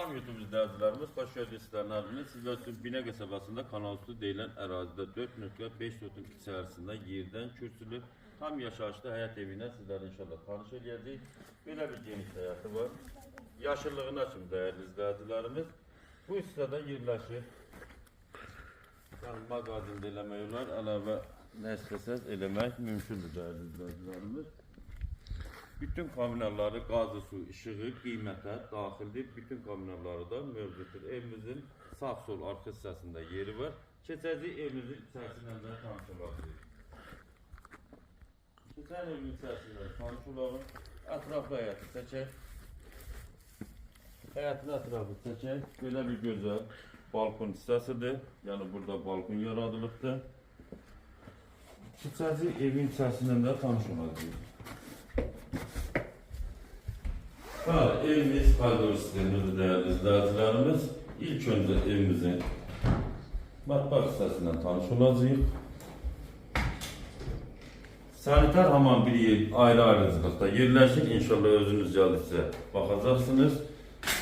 Salam YouTube izləyicilərimiz, xoş gəldiniz sizlərin adını. Sizlər üçün Binə qəsəbəsində kanalüstü deyilən ərazidə 4.5 sotun içərisində yerdən kürsülü tam yaşayışlı həyat evindən sizlərlə inşallah tanış edəcəyik. Belə bir geniş həyatı var. Yaşıllığına üçün dəyərli izləyicilərimiz. Bu hissədə yerləşir. Yəni mağazində eləmək olar, əlavə nə istəsəz eləmək mümkündür dəyərli izləyicilərimiz. Bütün kommunalları, qazı, su, işığı, qiymətə daxildir. Bütün kommunalları da mövcuddur. Evimizin sağ sol arxa hissəsində yeri var. Keçəcək evimizin içərisindən də tanış olabilirik. Keçən evin içərisindən tanış olalım. Ətraflı həyatı çəkək. Həyatın ətrafı çəkək. Belə bir gözəl balkon hissəsidir. Yəni burada balkon yaradılıbdır. Keçəcək evin içərisindən də tanış olabilirik. Evimiz koridor sistemidir değerli izləyicilərimiz. İlk önce evimizin mətbəx hissəsindən tanış olacağıq. Sanitar hamam bir yer ayrı-ayrıcılıqda yerləşir. İnşallah özünüz gəldikcə baxacaqsınız.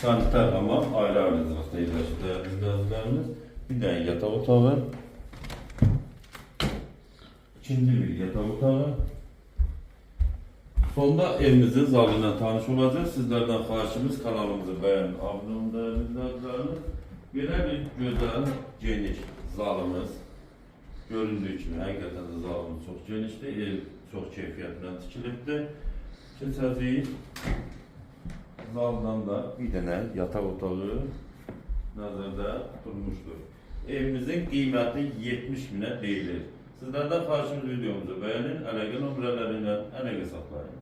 Sanitar hamam ayrı-ayrıcılıqda yerləşir değerli izləyicilərimiz. Bir dənə yataq otağı. İkinci bir yataq otağı. Sonda evimizin zalıyla tanış olacağız. Sizlerden xahişimiz kanalımızı beğenin, abone olun değerli izləyicilərimiz. Belə bir gözəl, geniş zalımız. Göründüyü kimi həqiqətən də zalımız çox genişdir. Ev çox keyfiyyətlə tikilibdir. Keçəcəyik. Zaldan da bir dənə yataq otağı nəzərdə tutulmuşdur. Evimizin qiyməti 70.000'ə deyilir. Sizlerden xahişimiz videomuzu beğenin, əlaqə nömrələri ilə əlaqə saxlayın.